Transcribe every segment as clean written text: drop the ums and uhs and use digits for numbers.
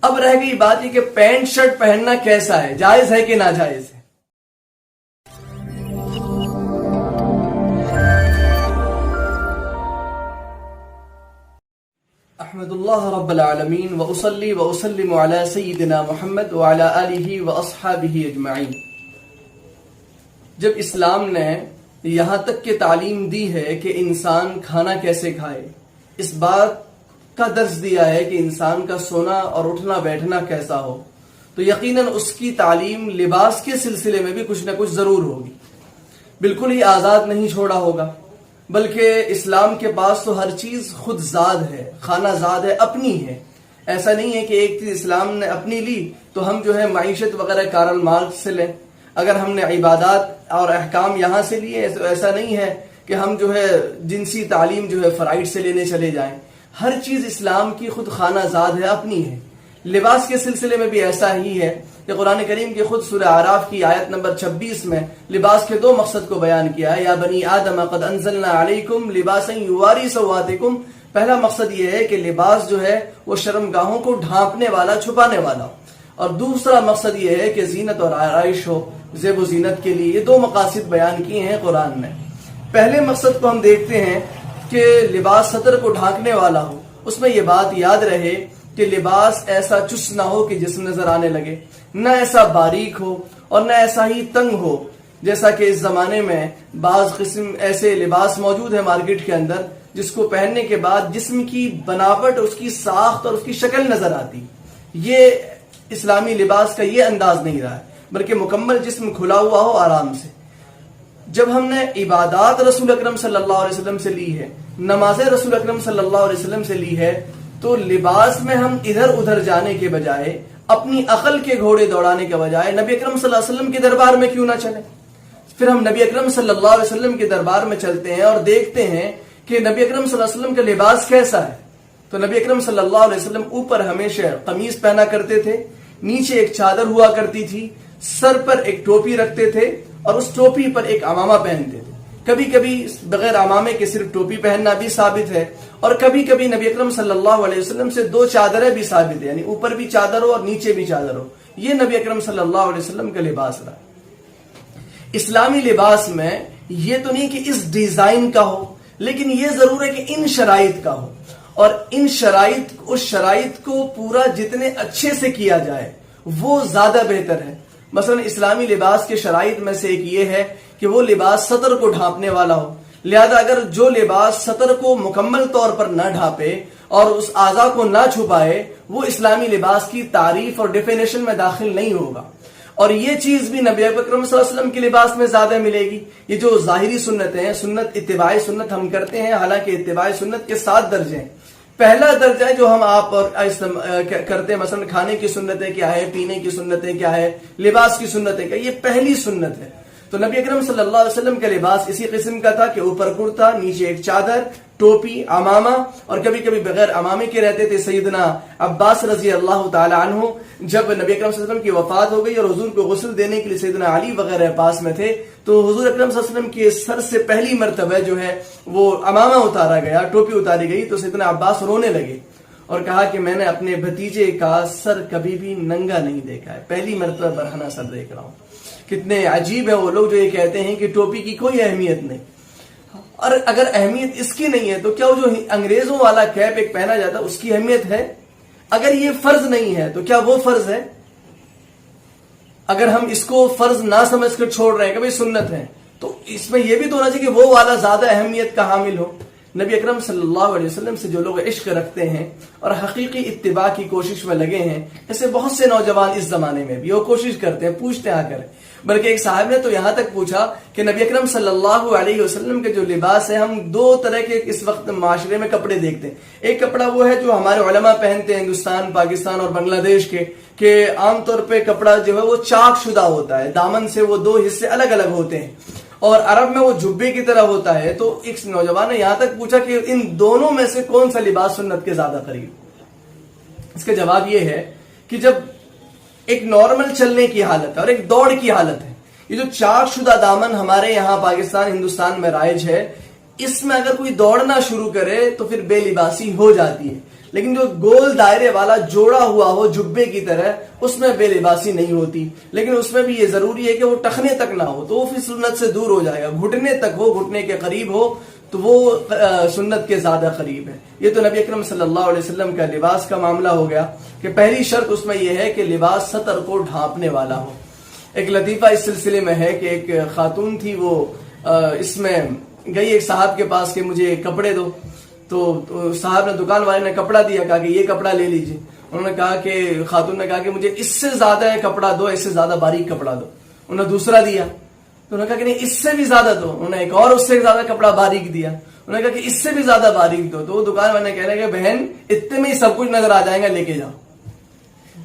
اب رہ گئی بات یہ کہ پینٹ شرٹ پہننا کیسا ہے، جائز ہے کہ ناجائز ہے؟ احمد اللہ رب العالمین واصلی واسلم علی سیدنا محمد وعلی آلہ واصحابہ اجمعین۔ جب اسلام نے یہاں تک کہ تعلیم دی ہے کہ انسان کھانا کیسے کھائے، اس بات کا درس دیا ہے کہ انسان کا سونا اور اٹھنا بیٹھنا کیسا ہو، تو یقیناً اس کی تعلیم لباس کے سلسلے میں بھی کچھ نہ کچھ ضرور ہوگی۔ بالکل ہی آزاد نہیں چھوڑا ہوگا، بلکہ اسلام کے پاس تو ہر چیز خود زاد ہے، خانہ زاد ہے، اپنی ہے۔ ایسا نہیں ہے کہ ایک چیز اسلام نے اپنی لی تو ہم جو ہے معیشت وغیرہ کارل مارکس سے لیں، اگر ہم نے عبادات اور احکام یہاں سے لیے تو ایسا نہیں ہے کہ ہم جو ہے جنسی تعلیم جو ہے فرائض سے لینے چلے جائیں۔ ہر چیز اسلام کی خود خانہ زاد ہے، اپنی ہے۔ لباس کے سلسلے میں بھی ایسا ہی ہے کہ قرآن کریم کی خود سورہ اعراف کی آیت نمبر 26 میں لباس کے دو مقصد کو بیان کیا ہے، یا بنی آدم قد انزلنا علیکم لباسا یواری سواتکم۔ پہلا مقصد یہ ہے کہ لباس جو ہے وہ شرمگاہوں کو ڈھانپنے والا، چھپانے والا ہو، اور دوسرا مقصد یہ ہے کہ زینت اور آرائش ہو، زیب و زینت کے لیے۔ یہ دو مقاصد بیان کیے ہیں قرآن نے۔ پہلے مقصد کو ہم دیکھتے ہیں کہ لباس سطر کو ڈھانکنے والا ہو، اس میں یہ بات یاد رہے کہ لباس ایسا چست نہ ہو کہ جسم نظر آنے لگے، نہ ایسا باریک ہو اور نہ ایسا ہی تنگ ہو، جیسا کہ اس زمانے میں بعض قسم ایسے لباس موجود ہیں مارکیٹ کے اندر جس کو پہننے کے بعد جسم کی بناوٹ، اس کی ساخت اور اس کی شکل نظر آتی۔ یہ اسلامی لباس کا یہ انداز نہیں رہا ہے، بلکہ مکمل جسم کھلا ہوا ہو آرام سے۔ جب ہم نے عبادات رسول اکرم صلی اللہ علیہ وسلم سے لی ہے، نمازیں رسول اکرم صلی اللہ علیہ وسلم سے لی ہے، تو لباس میں ہم ادھر ادھر جانے کے بجائے، اپنی عقل کے گھوڑے دوڑانے کے بجائے نبی اکرم صلی اللہ علیہ وسلم کے دربار میں کیوں نہ چلیں؟ پھر ہم نبی اکرم صلی اللہ علیہ وسلم کے دربار میں چلتے ہیں اور دیکھتے ہیں کہ نبی اکرم صلی اللہ علیہ وسلم کا لباس کیسا ہے۔ تو نبی اکرم صلی اللہ علیہ وسلم اوپر ہمیشہ قمیص پہنا کرتے تھے، نیچے ایک چادر ہوا کرتی تھی، سر پر ایک ٹوپی رکھتے تھے اور اس ٹوپی پر ایک عمامہ پہنتے تھے۔ کبھی کبھی بغیر عمامے کے صرف ٹوپی پہننا بھی ثابت ہے، اور کبھی کبھی نبی اکرم صلی اللہ علیہ وسلم سے دو چادریں بھی ثابت ہیں، یعنی اوپر بھی چادر ہو اور نیچے بھی چادر ہو۔ یہ نبی اکرم صلی اللہ علیہ وسلم کا لباس رہا۔ اسلامی لباس میں یہ تو نہیں کہ اس ڈیزائن کا ہو، لیکن یہ ضرور ہے کہ ان شرائط کا ہو، اور ان شرائط، اس شرائط کو پورا جتنے اچھے سے کیا جائے وہ زیادہ بہتر ہے۔ مثلا اسلامی لباس کے شرائط میں سے ایک یہ ہے کہ وہ لباس سطر کو ڈھانپنے والا ہو، لہذا اگر جو لباس سطر کو مکمل طور پر نہ ڈھانپے اور اس اعضاء کو نہ چھپائے، وہ اسلامی لباس کی تعریف اور ڈیفینیشن میں داخل نہیں ہوگا۔ اور یہ چیز بھی نبی اکرم صلی اللہ علیہ وسلم کے لباس میں زیادہ ملے گی۔ یہ جو ظاہری سنتیں ہیں، سنت، اتباع سنت ہم کرتے ہیں، حالانکہ اتباع سنت کے 7 درجے ہیں۔ پہلا درجہ ہے جو ہم آپ اور کرتے ہیں، مثلا کھانے کی سنتیں کیا ہے، پینے کی سنتیں کیا ہے، لباس کی سنتیں کیا، یہ پہلی سنت ہے۔ تو نبی اکرم صلی اللہ علیہ وسلم کا لباس اسی قسم کا تھا کہ اوپر کرتا، نیچے ایک چادر، ٹوپی، عمامہ، اور کبھی کبھی بغیر عمامے کے رہتے تھے۔ سیدنا عباس رضی اللہ تعالی عنہ جب نبی اکرم صلی اللہ علیہ وسلم کی وفات ہو گئی اور حضور کو غسل دینے کے لیے سیدنا علی وغیرہ پاس میں تھے، تو حضور اکرم صلی اللہ علیہ وسلم کے سر سے پہلی مرتبہ جو ہے وہ عمامہ اتارا گیا، ٹوپی اتاری گئی، تو سیدنا عباس رونے لگے اور کہا کہ میں نے اپنے بھتیجے کا سر کبھی بھی ننگا نہیں دیکھا ہے، پہلی مرتبہ برہنہ سر دیکھ رہا ہوں۔ کتنے عجیب ہیں وہ لوگ جو یہ کہتے ہیں کہ ٹوپی کی کوئی اہمیت نہیں، اور اگر اہمیت اس کی نہیں ہے تو کیا وہ جو انگریزوں والا کیپ ایک پہنا جاتا ہے اس کی اہمیت ہے؟ اگر یہ فرض نہیں ہے تو کیا وہ فرض ہے؟ اگر ہم اس کو فرض نہ سمجھ کر چھوڑ رہے ہیں کہ بھئی سنت ہے، تو اس میں یہ بھی تو ہونا چاہیے کہ وہ والا زیادہ اہمیت کا حامل ہو۔ نبی اکرم صلی اللہ علیہ وسلم سے جو لوگ عشق رکھتے ہیں اور حقیقی اتباع کی کوشش میں لگے ہیں، ایسے بہت سے نوجوان اس زمانے میں بھی وہ کوشش کرتے ہیں، پوچھتے آ کر، بلکہ ایک صاحب نے تو یہاں تک پوچھا کہ نبی اکرم صلی اللہ علیہ وسلم کے جو لباس ہے، ہم 2 طرح کے اس وقت معاشرے میں کپڑے دیکھتے ہیں۔ ایک کپڑا وہ ہے جو ہمارے علماء پہنتے ہیں ہندوستان، پاکستان اور بنگلہ دیش کے، کہ عام طور پہ کپڑا جو ہے وہ چاک شدہ ہوتا ہے، دامن سے وہ 2 حصے الگ الگ ہوتے ہیں، اور عرب میں وہ جبے کی طرح ہوتا ہے۔ تو ایک نوجوان نے یہاں تک پوچھا کہ ان دونوں میں سے کون سا لباس سنت کے زیادہ قریب؟ اس کا جواب یہ ہے کہ جب ایک نارمل چلنے کی حالت ہے اور ایک دوڑ کی حالت ہے، یہ جو چاک شدہ دامن ہمارے یہاں پاکستان، ہندوستان میں رائج ہے، اس میں اگر کوئی دوڑنا شروع کرے تو پھر بے لباسی ہو جاتی ہے۔ لیکن جو گول دائرے والا جوڑا ہوا ہو جبے کی طرح اس میں بے لباسی نہیں ہوتی، لیکن اس میں بھی یہ ضروری ہے کہ وہ ٹخنے تک نہ ہو، تو وہ پھر سنت سے دور ہو جائے گا. گھٹنے تک ہو، گھٹنے کے قریب ہو تو وہ سنت کے زیادہ قریب ہے. یہ تو نبی اکرم صلی اللہ علیہ وسلم کا لباس کا معاملہ ہو گیا کہ پہلی شرط اس میں یہ ہے کہ لباس سطر کو ڈھانپنے والا ہو. ایک لطیفہ اس سلسلے میں ہے کہ ایک خاتون تھی، وہ اس میں گئی ایک صاحب کے پاس کہ مجھے کپڑے دو، تو صاحب نے، دکان والے نے کپڑا دیا، کہا کہ یہ کپڑا لے لیجیے. انہوں نے کہا کہ خاتون نے کہا کہ مجھے اس سے زیادہ کپڑا دو، اس سے زیادہ باریک کپڑا دو. انہوں نے دوسرا دیا، تو انہوں نے کہا کہ نہیں اس سے بھی زیادہ دو. انہوں نے ایک اور اس سے زیادہ کپڑا باریک دیا. انہوں نے کہا کہ اس سے بھی زیادہ باریک دو. تو وہ دکان والے نے کہہ رہے کہ بہن اتنے میں ہی سب کچھ نظر آ جائے گا، لے کے جاؤ.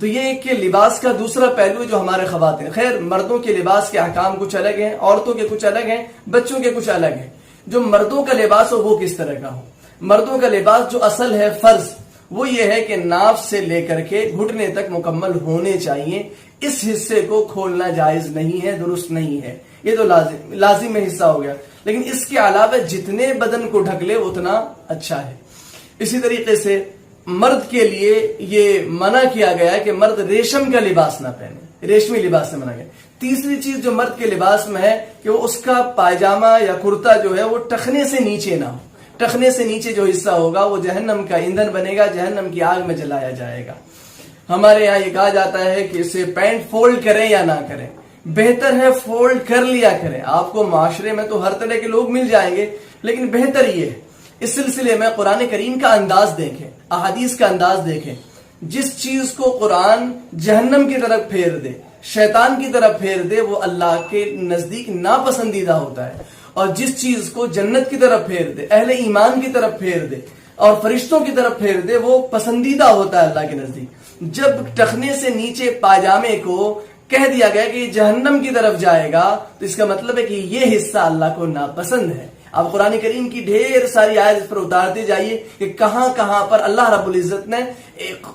تو یہ ایک کہ لباس کا دوسرا پہلو جو ہمارے خواتین، خیر مردوں کے لباس کے احکام کچھ الگ ہیں، عورتوں کے کچھ الگ ہیں، بچوں کے کچھ الگ ہیں. جو مردوں کا لباس ہو وہ کس طرح کا ہو؟ مردوں کا لباس جو اصل ہے فرض وہ یہ ہے کہ ناف سے لے کر کے گھٹنے تک مکمل ہونے چاہیے. اس حصے کو کھولنا جائز نہیں ہے، درست نہیں ہے. یہ تو لازم حصہ ہو گیا. لیکن اس کے علاوہ جتنے بدن کو ڈھک لے اتنا اچھا ہے. اسی طریقے سے مرد کے لیے یہ منع کیا گیا ہے کہ مرد ریشم کا لباس نہ پہنے، ریشمی لباس سے منع گیا. تیسری چیز جو مرد کے لباس میں ہے کہ وہ اس کا پائجامہ یا کرتا جو ہے وہ ٹخنے سے نیچے نہ ہو. ٹخنے سے نیچے جو حصہ ہوگا وہ جہنم کا ایندھن بنے گا، جہنم کی آگ میں جلایا جائے گا. ہمارے یہاں یہ کہا جاتا ہے کہ اسے پینٹ فولڈ کریں یا نہ کریں، بہتر ہے فولڈ کر لیا کریں. آپ کو معاشرے میں تو ہر طرح کے لوگ مل جائیں گے، لیکن بہتر یہ ہے. اس سلسلے میں قرآن کریم کا انداز دیکھیں، احادیث کا انداز دیکھیں. جس چیز کو قرآن جہنم کی طرف پھیر دے، شیطان کی طرف پھیر دے، وہ اللہ کے نزدیک ناپسندیدہ ہوتا ہے. اور جس چیز کو جنت کی طرف پھیر دے، اہل ایمان کی طرف پھیر دے اور فرشتوں کی طرف پھیر دے، وہ پسندیدہ ہوتا ہے اللہ کے نزدیک. جب ٹخنے سے نیچے پاجامے کو کہہ دیا گیا کہ یہ جہنم کی طرف جائے گا تو اس کا مطلب ہے کہ یہ حصہ اللہ کو ناپسند ہے. اب قرآن کریم کی ڈھیر ساری آیت اس پر اتارتے جائیے کہ کہاں کہاں پر اللہ رب العزت نے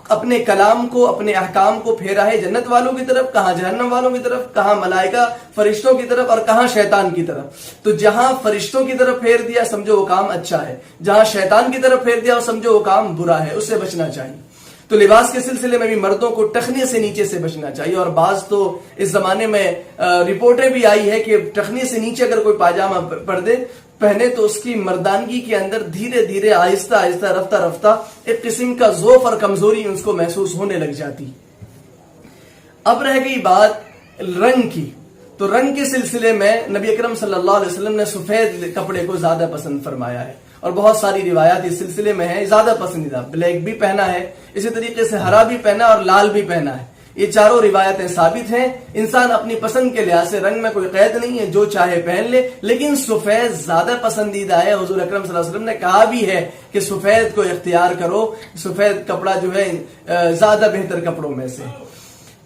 اپنے کلام کو، اپنے احکام کو پھیرا ہے جنت والوں کی طرف، کہاں جہنم والوں کی طرف، کہاں ملائکہ فرشتوں کی طرف اور کہاں شیطان کی طرف. تو جہاں فرشتوں کی طرف پھیر دیا سمجھو وہ کام اچھا ہے، جہاں شیطان کی طرف پھیر دیا سمجھو وہ کام برا ہے، اس سے بچنا چاہیے. تو لباس کے سلسلے میں بھی مردوں کو ٹخنے سے نیچے سے بچنا چاہیے. اور بعض تو اس زمانے میں رپورٹیں بھی آئی ہے کہ ٹخنے سے نیچے اگر کوئی پاجامہ پردے پہنے تو اس کی مردانگی کے اندر دھیرے دھیرے آہستہ آہستہ رفتہ رفتہ ایک قسم کا ضعف اور کمزوری اس کو محسوس ہونے لگ جاتی. اب رہ گئی بات رنگ کی. تو رنگ کے سلسلے میں نبی اکرم صلی اللہ علیہ وسلم نے سفید کپڑے کو زیادہ پسند فرمایا ہے اور بہت ساری روایات اس سلسلے میں ہیں. زیادہ پسندیدہ بلیک بھی پہنا ہے، اسی طریقے سے ہرا بھی پہنا اور لال بھی پہنا ہے. یہ چاروں روایتیں ثابت ہیں. انسان اپنی پسند کے لحاظ سے رنگ میں کوئی قید نہیں ہے، جو چاہے پہن لے، لیکن سفید زیادہ پسندیدہ ہے. حضور اکرم صلی اللہ علیہ وسلم نے کہا بھی ہے کہ سفید کو اختیار کرو، سفید کپڑا جو ہے زیادہ بہتر کپڑوں میں سے.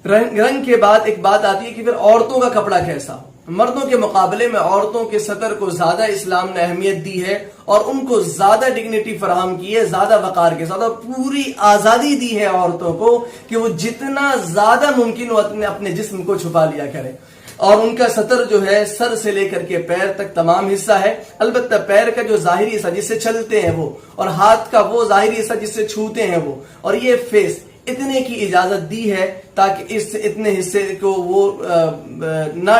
رنگ کے بعد ایک بات آتی ہے کہ پھر عورتوں کا کپڑا کیسا. مردوں کے مقابلے میں عورتوں کے سطر کو زیادہ اسلام نے اہمیت دی ہے اور ان کو زیادہ ڈگنیٹی فراہم کی ہے، زیادہ وقار کے ساتھ، اور پوری آزادی دی ہے عورتوں کو کہ وہ جتنا زیادہ ممکن وہ اپنے جسم کو چھپا لیا کرے. اور ان کا سطر جو ہے سر سے لے کر کے پیر تک تمام حصہ ہے. البتہ پیر کا جو ظاہری حصہ جس سے چلتے ہیں وہ، اور ہاتھ کا وہ ظاہری حصہ جس سے چھوتے ہیں وہ، اور یہ فیس، اتنے کی اجازت دی ہے تاکہ اس اتنے حصے کو وہ نہ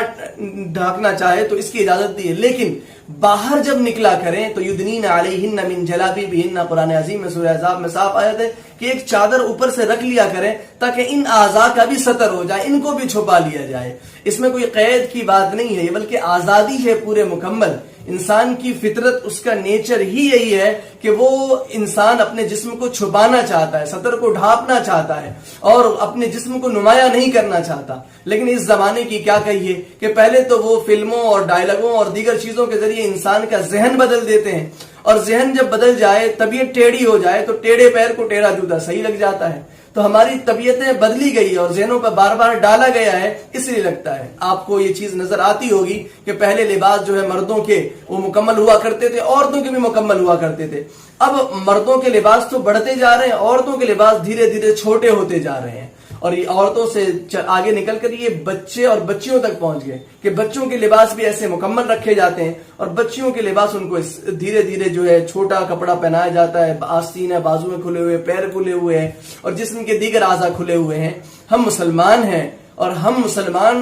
ڈھانکنا چاہے تو اس کی اجازت دی ہے. لیکن باہر جب نکلا کریں تو یدنین علیہن من جلابیبہن، قرآن عظیم میں سورہ احزاب میں صاف آیت ہے کہ ایک چادر اوپر سے رکھ لیا کریں تاکہ ان اعضاء کا بھی ستر ہو جائے، ان کو بھی چھپا لیا جائے. اس میں کوئی قید کی بات نہیں ہے، بلکہ آزادی ہے پورے مکمل. انسان کی فطرت، اس کا نیچر ہی یہی ہے کہ وہ انسان اپنے جسم کو چھپانا چاہتا ہے، سطر کو ڈھانپنا چاہتا ہے اور اپنے جسم کو نمایاں نہیں کرنا چاہتا. لیکن اس زمانے کی کیا کہیے کہ پہلے تو وہ فلموں اور ڈائلاگوں اور دیگر چیزوں کے ذریعے انسان کا ذہن بدل دیتے ہیں، اور ذہن جب بدل جائے، طبیعت ٹیڑھی ہو جائے تو ٹیڑھے پیر کو ٹیڑھا جوتا صحیح لگ جاتا ہے. تو ہماری طبیعتیں بدلی گئی اور ذہنوں پر بار بار ڈالا گیا ہے، اس لیے لگتا ہے. آپ کو یہ چیز نظر آتی ہوگی کہ پہلے لباس جو ہے مردوں کے وہ مکمل ہوا کرتے تھے، عورتوں کے بھی مکمل ہوا کرتے تھے. اب مردوں کے لباس تو بڑھتے جا رہے ہیں، عورتوں کے لباس دھیرے دھیرے چھوٹے ہوتے جا رہے ہیں، اور یہ عورتوں سے آگے نکل کر یہ بچے اور بچیوں تک پہنچ گئے کہ بچوں کے لباس بھی ایسے مکمل رکھے جاتے ہیں، اور بچیوں کے لباس ان کو دھیرے دھیرے جو ہے چھوٹا کپڑا پہنایا جاتا ہے، آستین ہے، بازو میں کھلے ہوئے، پیر کھلے ہوئے ہیں، اور جسم کے دیگر اعضاء کھلے ہوئے ہیں۔ ہم مسلمان ہیں، اور ہم مسلمان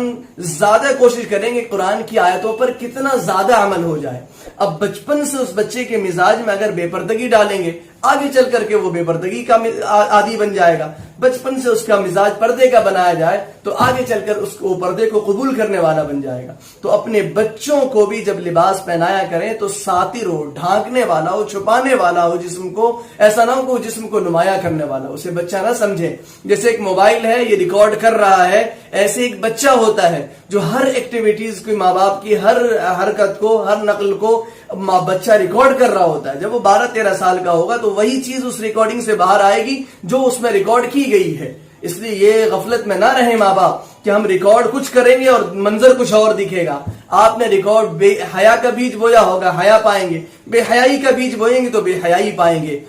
زیادہ کوشش کریں گے قرآن کی آیتوں پر کتنا زیادہ عمل ہو جائے۔ اب بچپن سے اس بچے کے مزاج میں اگر بے پردگی ڈالیں گے، آگے چل کر کے وہ بے پردگی کا عادی بن جائے گا۔ بچپن سے اس کا مزاج پردے کا بنایا جائے تو آگے چل کر اس کو پردے کو قبول کرنے والا بن جائے گا۔ تو اپنے بچوں کو بھی جب لباس پہنایا کریں تو ساتر ہو، ڈھانکنے والا ہو، چھپانے والا ہو جسم کو، ایسا نہ ہو کہ جسم کو نمایاں کرنے والا ہو، اسے بچہ نہ سمجھے۔ جیسے ایک موبائل ہے، یہ ریکارڈ کر رہا ہے، ایسے ایک بچہ ہوتا ہے جو ہر ایکٹیویٹیز کو، ماں باپ کی ہر حرکت کو، ہر نقل کو بچہ ریکارڈ کر رہا ہوتا ہے۔ جب وہ 12-13 سال کا ہوگا تو وہی چیز اس ریکارڈنگ سے باہر آئے گی جو اس میں ریکارڈ کی گئی ہے۔ اس لیے یہ غفلت میں نہ رہے ماں باپ کہ ہم ریکارڈ کچھ کریں گے اور منظر کچھ اور دکھے گا۔ آپ نے ریکارڈ بے حیا کا بیج بویا ہوگا، حیا پائیں گے، بے حیائی کا بیج بوئیں گے تو بے حیائی پائیں گے۔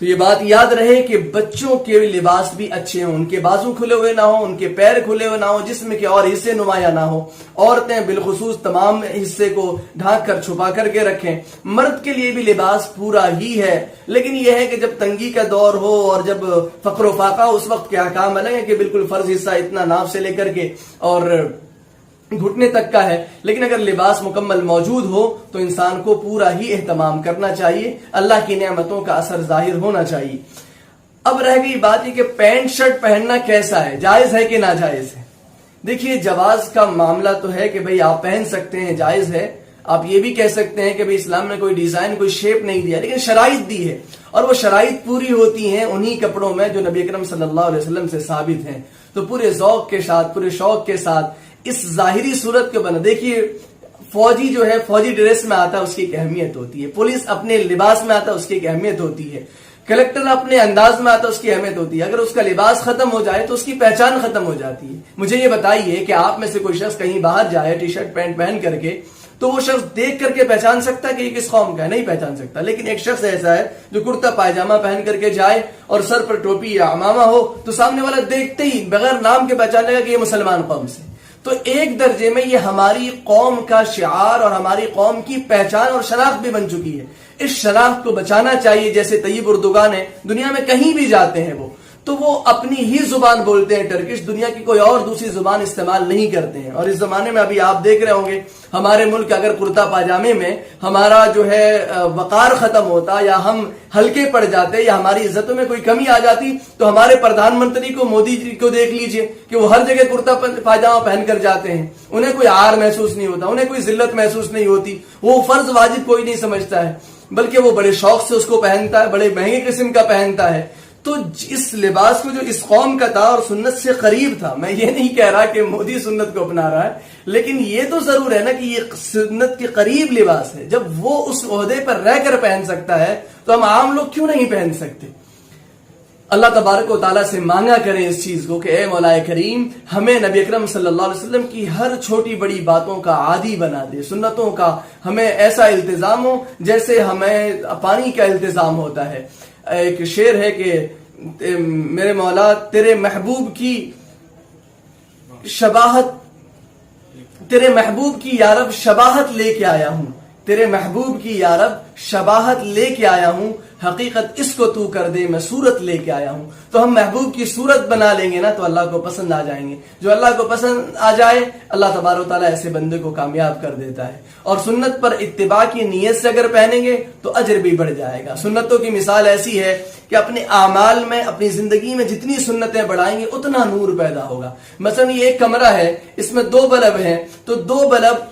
تو یہ بات یاد رہے کہ بچوں کے لباس بھی اچھے ہوں، ان کے بازو کھلے ہوئے نہ ہوں، ان کے پیر کھلے ہوئے نہ ہوں، جسم کے اور حصے نمایاں نہ ہوں۔ عورتیں بالخصوص تمام حصے کو ڈھانک کر چھپا کر کے رکھیں۔ مرد کے لیے بھی لباس پورا ہی ہے، لیکن یہ ہے کہ جب تنگی کا دور ہو اور جب فقر و فاقہ ہو، اس وقت کے احکام الگ ہے کہ بالکل فرض حصہ اتنا ناف سے لے کر کے اور گھٹنے تک کا ہے، لیکن اگر لباس مکمل موجود ہو تو انسان کو پورا ہی اہتمام کرنا چاہیے، اللہ کی نعمتوں کا اثر ظاہر ہونا چاہیے۔ اب رہ گئی بات یہ کہ پینٹ شرٹ پہننا کیسا ہے، جائز ہے کہ ناجائز ہے؟ دیکھیے جواز کا معاملہ تو ہے کہ بھئی آپ پہن سکتے ہیں، جائز ہے۔ آپ یہ بھی کہہ سکتے ہیں کہ بھئی اسلام نے کوئی ڈیزائن، کوئی شیپ نہیں دیا، لیکن شرائط دی ہے، اور وہ شرائط پوری ہوتی ہیں انہی کپڑوں میں جو نبی اکرم صلی اللہ علیہ وسلم سے ثابت ہیں۔ تو پورے ذوق کے ساتھ، پورے شوق کے ساتھ اس ظاہری صورت کو بنا۔ دیکھیے فوجی جو ہے فوجی ڈریس میں آتا ہے، اس کی ایک اہمیت ہوتی ہے، پولیس اپنے لباس میں آتا ہے، اس کی ایک اہمیت ہوتی ہے، کلیکٹر اپنے انداز میں آتا ہے، اس کی اہمیت ہوتی ہے۔ اگر اس کا لباس ختم ہو جائے تو اس کی پہچان ختم ہو جاتی ہے۔ مجھے یہ بتائیے کہ آپ میں سے کوئی شخص کہیں باہر جائے ٹی شرٹ پینٹ پہن کر کے، تو وہ شخص دیکھ کر کے پہچان سکتا ہے کہ یہ کس قوم کا ہے؟ نہیں پہچان سکتا۔ لیکن ایک شخص ایسا ہے جو کرتا پائجامہ پہن کر کے جائے اور سر پر ٹوپی یا عمامہ ہو تو سامنے والا دیکھتے ہی بغیر نام کے پہچان لے گا کہ یہ مسلمان قوم سے۔ تو ایک درجے میں یہ ہماری قوم کا شعار اور ہماری قوم کی پہچان اور شناخت بھی بن چکی ہے۔ اس شناخت کو بچانا چاہیے۔ جیسے طیب اردگان ہے، دنیا میں کہیں بھی جاتے ہیں تو وہ اپنی ہی زبان بولتے ہیں، ٹرکش، دنیا کی کوئی اور دوسری زبان استعمال نہیں کرتے ہیں۔ اور اس زمانے میں ابھی آپ دیکھ رہے ہوں گے ہمارے ملک اگر کرتا پاجامے میں ہمارا جو ہے وقار ختم ہوتا یا ہم ہلکے پڑ جاتے یا ہماری عزتوں میں کوئی کمی آ جاتی تو ہمارے پردھان منتری کو، مودی جی کو دیکھ لیجئے کہ وہ ہر جگہ کرتا پاجامہ پہن کر جاتے ہیں، انہیں کوئی عار محسوس نہیں ہوتا، انہیں کوئی ذلت محسوس نہیں ہوتی، وہ فرض واجب کوئی نہیں سمجھتا ہے، بلکہ وہ بڑے شوق سے اس کو پہنتا ہے، بڑے مہنگے قسم کا پہنتا ہے۔ تو اس لباس کو جو اس قوم کا تھا اور سنت سے قریب تھا، میں یہ نہیں کہہ رہا کہ مودی سنت کو اپنا رہا ہے، لیکن یہ تو ضرور ہے نا کہ یہ سنت کے قریب لباس ہے۔ جب وہ اس عہدے پر رہ کر پہن سکتا ہے تو ہم عام لوگ کیوں نہیں پہن سکتے؟ اللہ تبارک و تعالیٰ سے مانگا کریں اس چیز کو کہ اے مولا کریم ہمیں نبی اکرم صلی اللہ علیہ وسلم کی ہر چھوٹی بڑی باتوں کا عادی بنا دے، سنتوں کا ہمیں ایسا التزام ہو جیسے ہمیں پانی کا التزام ہوتا ہے۔ ایک شعر ہے کہ میرے مولا تیرے محبوب کی شباہت، تیرے محبوب کی یارب شباہت لے کے آیا ہوں، تیرے محبوب کی یارب شباہت لے کے آیا ہوں، حقیقت اس کو تو کر دے میں صورت لے کے آیا ہوں۔ تو ہم محبوب کی صورت بنا لیں گے نا تو اللہ کو پسند آ جائیں گے۔ جو اللہ کو پسند آ جائے اللہ تبارک و تعالیٰ ایسے بندے کو کامیاب کر دیتا ہے۔ اور سنت پر اتباع کی نیت سے اگر پہنیں گے تو اجر بھی بڑھ جائے گا۔ سنتوں کی مثال ایسی ہے کہ اپنے اعمال میں، اپنی زندگی میں جتنی سنتیں بڑھائیں گے اتنا نور پیدا ہوگا۔ مثلا یہ ایک کمرہ ہے، اس میں 2 بلب ہیں، تو 2 بلب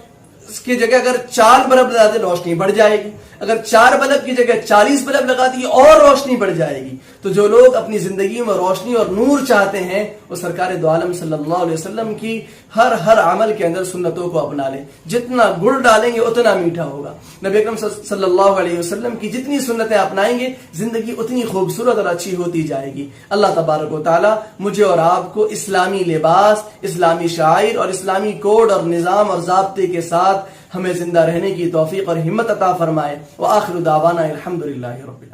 کی جگہ اگر 4 بلب لگا دے روشنی بڑھ جائے گی، اگر 4 بلب کی جگہ 40 بلب لگا دی اور روشنی بڑھ جائے گی۔ تو جو لوگ اپنی زندگی میں روشنی اور نور چاہتے ہیں وہ سرکار دو عالم صلی اللہ علیہ وسلم کی ہر عمل کے اندر سنتوں کو اپنا لیں۔ جتنا گڑ ڈالیں گے اتنا میٹھا ہوگا۔ نبی اکرم صلی اللہ علیہ وسلم کی جتنی سنتیں اپنائیں گے زندگی اتنی خوبصورت اور اچھی ہوتی جائے گی۔ اللہ تبارک و تعالی مجھے اور آپ کو اسلامی لباس، اسلامی شعائر اور اسلامی کوڈ اور نظام اور ضابطے کے ساتھ ہمیں زندہ رہنے کی توفیق اور ہمت عطا فرمائے۔ وآخر دعوانا الحمدللہ رب العالمین۔